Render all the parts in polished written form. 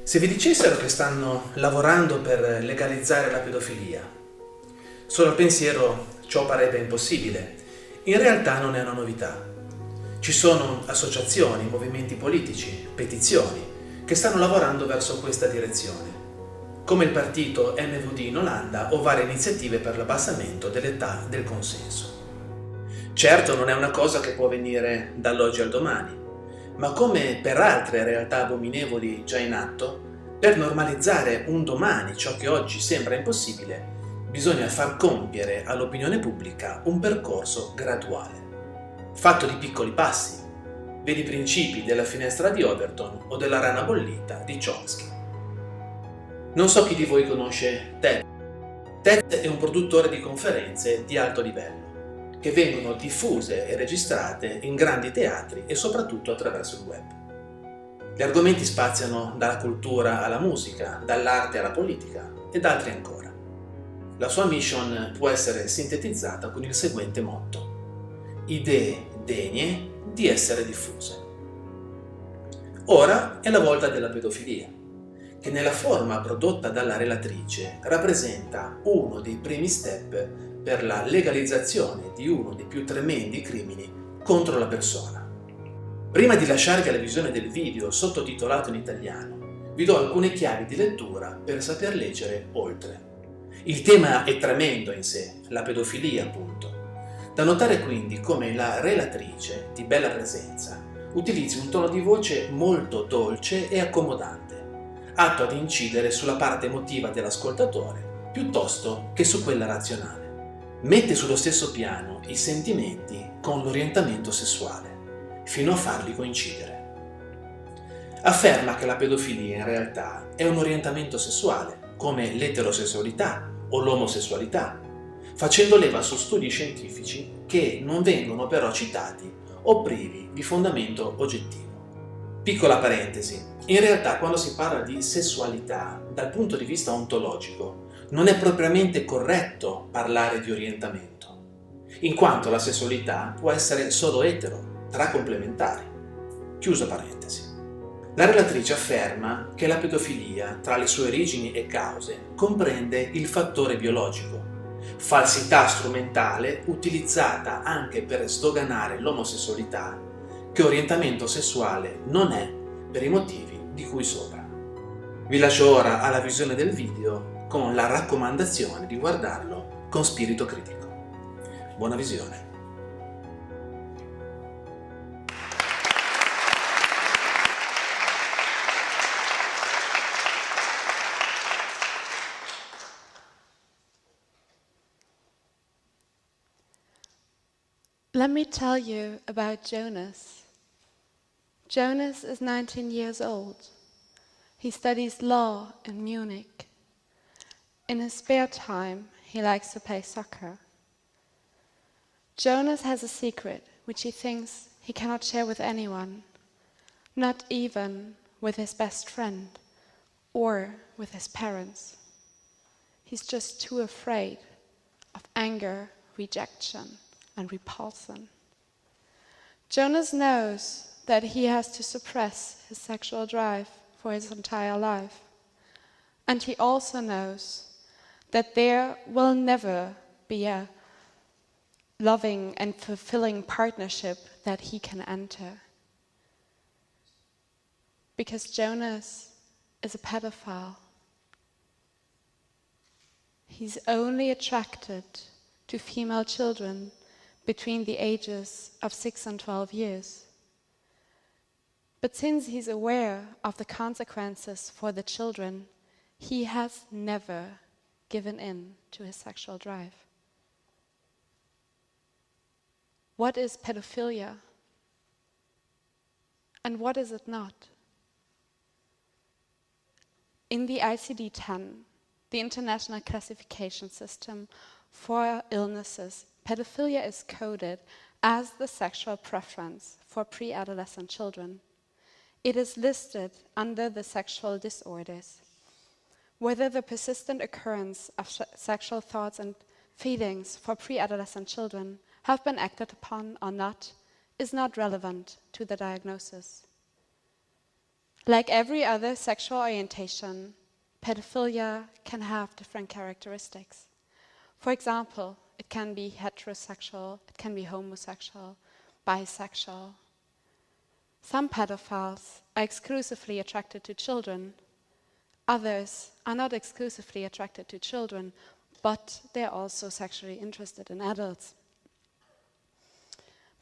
Se vi dicessero che stanno lavorando per legalizzare la pedofilia, solo al pensiero ciò parebbe impossibile. In realtà non è una novità. Ci sono associazioni, movimenti politici, petizioni che stanno lavorando verso questa direzione, come il partito MVD in Olanda o varie iniziative per l'abbassamento dell'età del consenso. Certo, non è una cosa che può avvenire dall'oggi al domani, ma come per altre realtà abominevoli già in atto, per normalizzare un domani ciò che oggi sembra impossibile, bisogna far compiere all'opinione pubblica un percorso graduale, fatto di piccoli passi, vedi i principi della finestra di Overton o della rana bollita di Chomsky. Non so chi di voi conosce TED. TED è un produttore di conferenze di alto livello, che vengono diffuse e registrate in grandi teatri e soprattutto attraverso il web. Gli argomenti spaziano dalla cultura alla musica, dall'arte alla politica ed altri ancora. La sua mission può essere sintetizzata con il seguente motto: idee degne di essere diffuse. Ora è la volta della pedofilia, che nella forma prodotta dalla relatrice rappresenta uno dei primi step per la legalizzazione di uno dei più tremendi crimini contro la persona. Prima di lasciarvi alla visione del video sottotitolato in italiano, vi do alcune chiavi di lettura per saper leggere oltre. Il tema è tremendo in sé, la pedofilia appunto. Da notare quindi come la relatrice, di bella presenza, utilizzi un tono di voce molto dolce e accomodante, atto ad incidere sulla parte emotiva dell'ascoltatore piuttosto che su quella razionale. Mette sullo stesso piano i sentimenti con l'orientamento sessuale, fino a farli coincidere. Afferma che la pedofilia in realtà è un orientamento sessuale, come l'eterosessualità o l'omosessualità, facendo leva su studi scientifici che non vengono però citati o privi di fondamento oggettivo. Piccola parentesi, in realtà quando si parla di sessualità dal punto di vista ontologico, non è propriamente corretto parlare di orientamento, in quanto la sessualità può essere solo etero, tra complementari. Chiusa parentesi. La relatrice afferma che la pedofilia, tra le sue origini e cause, comprende il fattore biologico, falsità strumentale utilizzata anche per sdoganare l'omosessualità, che orientamento sessuale non è per i motivi di cui sopra. Vi lascio ora alla visione del video con la raccomandazione di guardarlo con spirito critico. Buona visione. Let me tell you about Jonas. Jonas is 19 years old. He studies law in Munich. In his spare time, he likes to play soccer. Jonas has a secret which he thinks he cannot share with anyone, not even with his best friend or with his parents. He's just too afraid of anger, rejection, and repulsion. Jonas knows that he has to suppress his sexual drive for his entire life. And he also knows that there will never be a loving and fulfilling partnership that he can enter. Because Jonas is a pedophile. He's only attracted to female children between the ages of 6 and 12 years. But since he's aware of the consequences for the children, he has never given in to his sexual drive. What is pedophilia? And what is it not? In the ICD-10, the International Classification System for Illnesses, pedophilia is coded as the sexual preference for pre-adolescent children. It is listed under the sexual disorders. Whether the persistent occurrence of sexual thoughts and feelings for pre-adolescent children have been acted upon or not is not relevant to the diagnosis. Like every other sexual orientation, pedophilia can have different characteristics. For example, it can be heterosexual, it can be homosexual, bisexual. Some pedophiles are exclusively attracted to children. Others are not exclusively attracted to children, but they're also sexually interested in adults.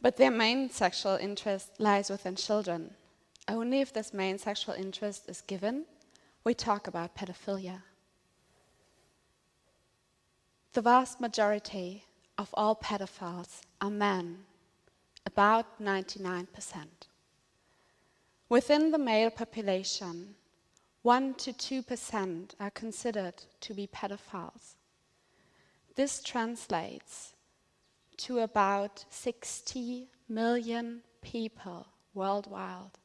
But their main sexual interest lies within children. Only if this main sexual interest is given, we talk about pedophilia. The vast majority of all pedophiles are men, about 99%. Within the male population, 1 to 2% are considered to be pedophiles. This translates to about 60 million people worldwide.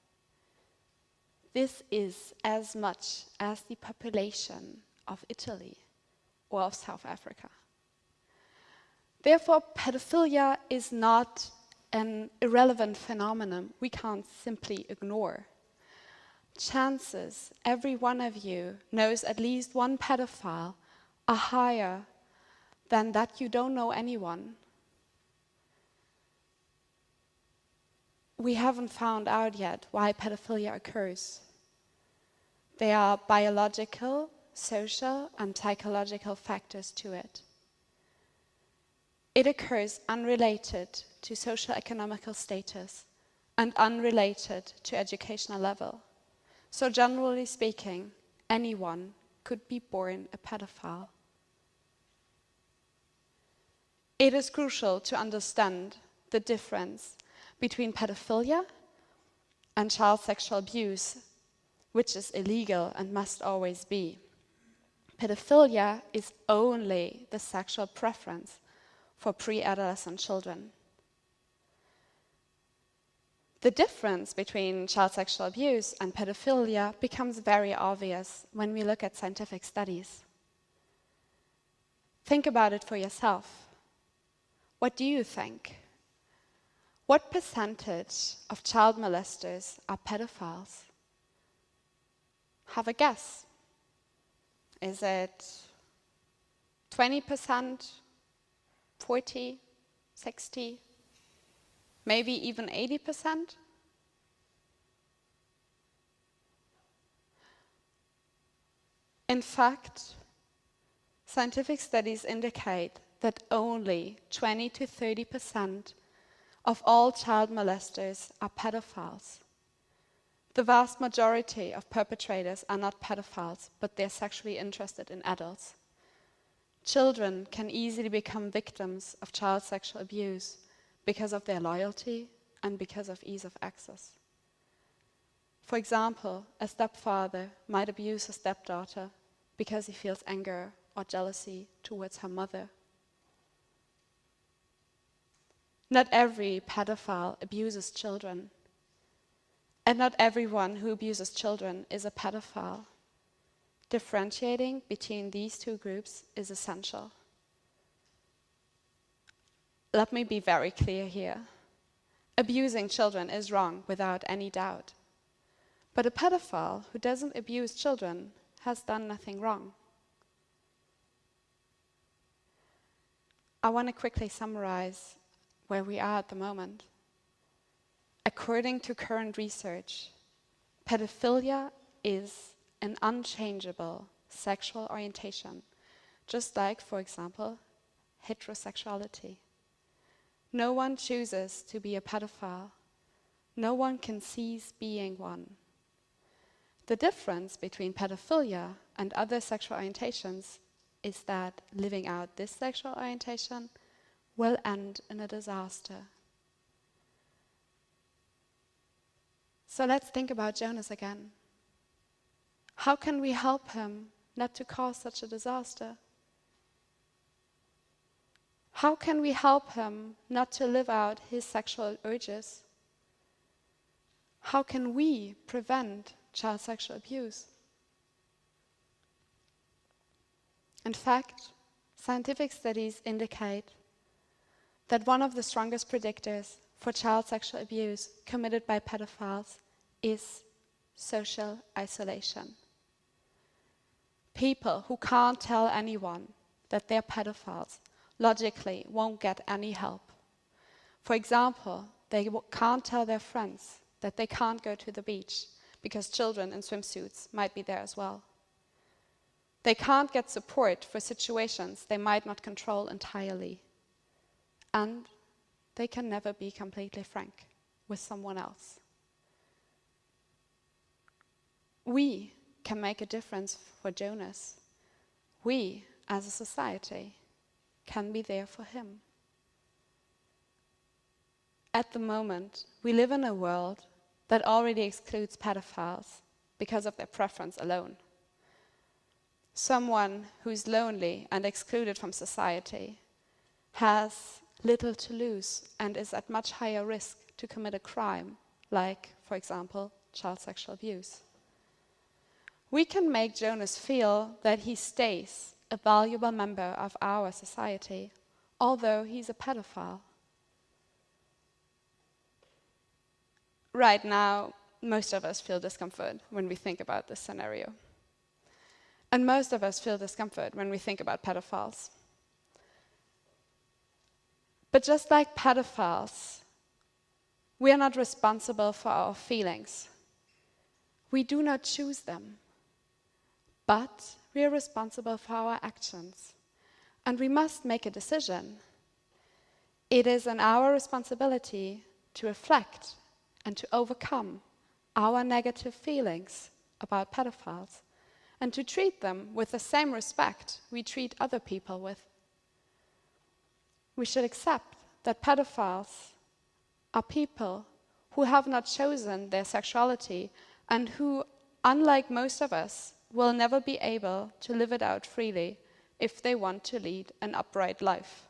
This is as much as the population of Italy or of South Africa. Therefore, pedophilia is not an irrelevant phenomenon we can't simply ignore. Chances every one of you knows at least one pedophile are higher than that you don't know anyone. We haven't found out yet why pedophilia occurs. There are biological, social, and psychological factors to it. It occurs unrelated to socio-economical status and unrelated to educational level. So generally speaking, anyone could be born a pedophile. It is crucial to understand the difference between pedophilia and child sexual abuse, which is illegal and must always be. Pedophilia is only the sexual preference for pre-adolescent children. The difference between child sexual abuse and pedophilia becomes very obvious when we look at scientific studies. Think about it for yourself. What do you think? What percentage of child molesters are pedophiles? Have a guess. Is it 20%, 40, 60, maybe even 80%? In fact, scientific studies indicate that only 20 to 30% of all child molesters are pedophiles. The vast majority of perpetrators are not pedophiles, but they're sexually interested in adults. Children can easily become victims of child sexual abuse because of their loyalty and because of ease of access. For example, a stepfather might abuse a stepdaughter because he feels anger or jealousy towards her mother. Not every pedophile abuses children, and not everyone who abuses children is a pedophile. Differentiating between these two groups is essential. Let me be very clear here. Abusing children is wrong without any doubt. But a pedophile who doesn't abuse children has done nothing wrong. I want to quickly summarize where we are at the moment. According to current research, pedophilia is an unchangeable sexual orientation, just like, for example, heterosexuality. No one chooses to be a pedophile. No one can cease being one. The difference between pedophilia and other sexual orientations is that living out this sexual orientation will end in a disaster. So let's think about Jonas again. How can we help him not to cause such a disaster? How can we help him not to live out his sexual urges? How can we prevent child sexual abuse? In fact, scientific studies indicate that one of the strongest predictors for child sexual abuse committed by pedophiles is social isolation. People who can't tell anyone that they're pedophiles logically won't get any help. For example, they can't tell their friends that they can't go to the beach because children in swimsuits might be there as well. They can't get support for situations they might not control entirely. And they can never be completely frank with someone else. We can make a difference for Jonas. We, as a society, can be there for him. At the moment, we live in a world that already excludes pedophiles because of their preference alone. Someone who's lonely and excluded from society has little to lose and is at much higher risk to commit a crime, like, for example, child sexual abuse. We can make Jonas feel that he stays a valuable member of our society, although he's a pedophile. Right now, most of us feel discomfort when we think about this scenario. And most of us feel discomfort when we think about pedophiles. But just like pedophiles, we are not responsible for our feelings. We do not choose them. But we are responsible for our actions. And we must make a decision. It is in our responsibility to reflect and to overcome our negative feelings about pedophiles and to treat them with the same respect we treat other people with. We should accept that pedophiles are people who have not chosen their sexuality and who, unlike most of us, will never be able to live it out freely if they want to lead an upright life.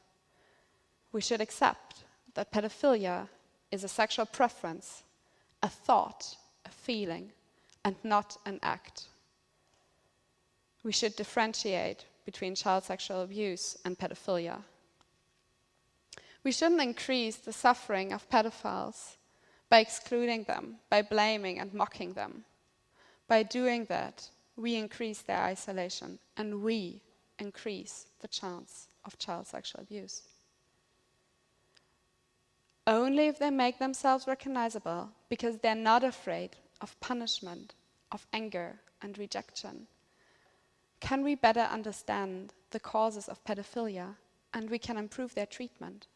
We should accept that pedophilia is a sexual preference, a thought, a feeling, and not an act. We should differentiate between child sexual abuse and pedophilia. We shouldn't increase the suffering of pedophiles by excluding them, by blaming and mocking them. By doing that, we increase their isolation and we increase the chance of child sexual abuse. Only if they make themselves recognizable, because they're not afraid of punishment, of anger and rejection, can we better understand the causes of pedophilia and we can improve their treatment.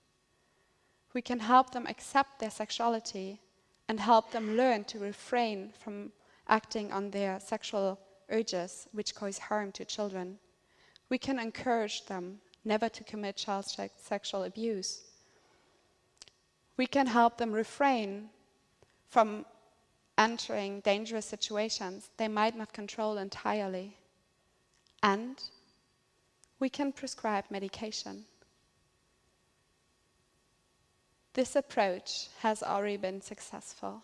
We can help them accept their sexuality and help them learn to refrain from acting on their sexual urges which cause harm to children. We can encourage them never to commit child sexual abuse. We can help them refrain from entering dangerous situations they might not control entirely. And we can prescribe medication. This approach has already been successful.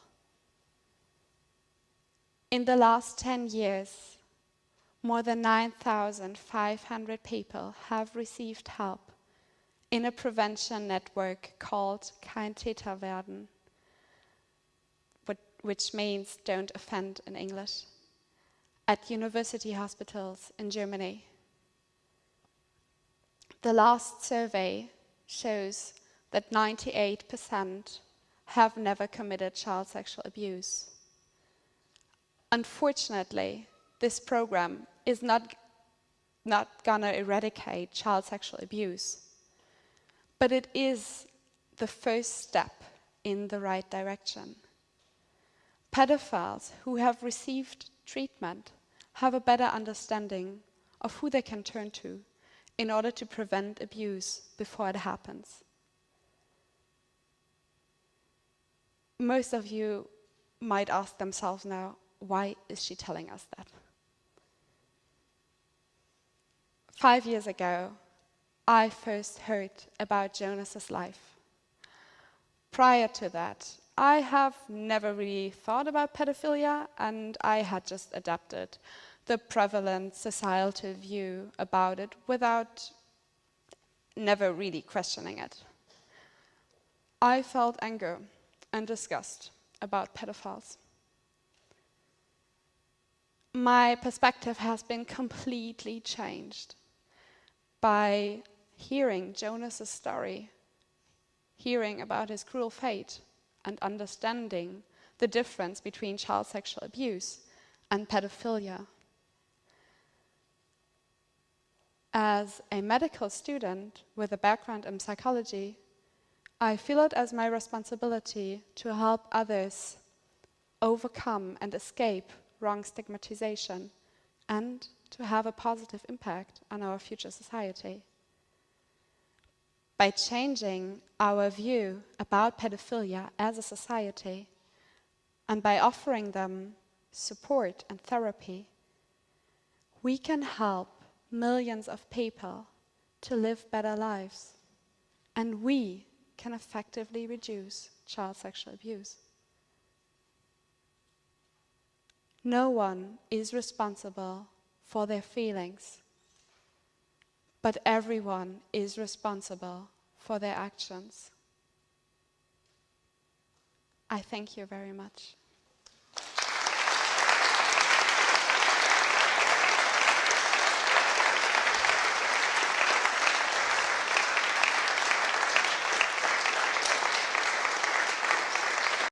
In the last 10 years, more than 9,500 people have received help in a prevention network called Kein Täter werden, which means don't offend in English, at university hospitals in Germany. The last survey shows that 98% have never committed child sexual abuse. Unfortunately, this program is not gonna eradicate child sexual abuse, but it is the first step in the right direction. Pedophiles who have received treatment have a better understanding of who they can turn to in order to prevent abuse before it happens. Most of you might ask themselves now, why is she telling us that? 5 years ago, I first heard about Jonas's life. Prior to that, I have never really thought about pedophilia, and I had just adapted the prevalent societal view about it without never really questioning it. I felt anger and disgust about pedophiles. my perspective has been completely changed by hearing Jonas's story, hearing about his cruel fate, and understanding the difference between child sexual abuse and pedophilia. As a medical student with a background in psychology, I feel it as my responsibility to help others overcome and escape wrong stigmatization and to have a positive impact on our future society. By changing our view about pedophilia as a society and by offering them support and therapy, we can help millions of people to live better lives, and we can effectively reduce child sexual abuse. No one is responsible for their feelings, but everyone is responsible for their actions. I thank you very much.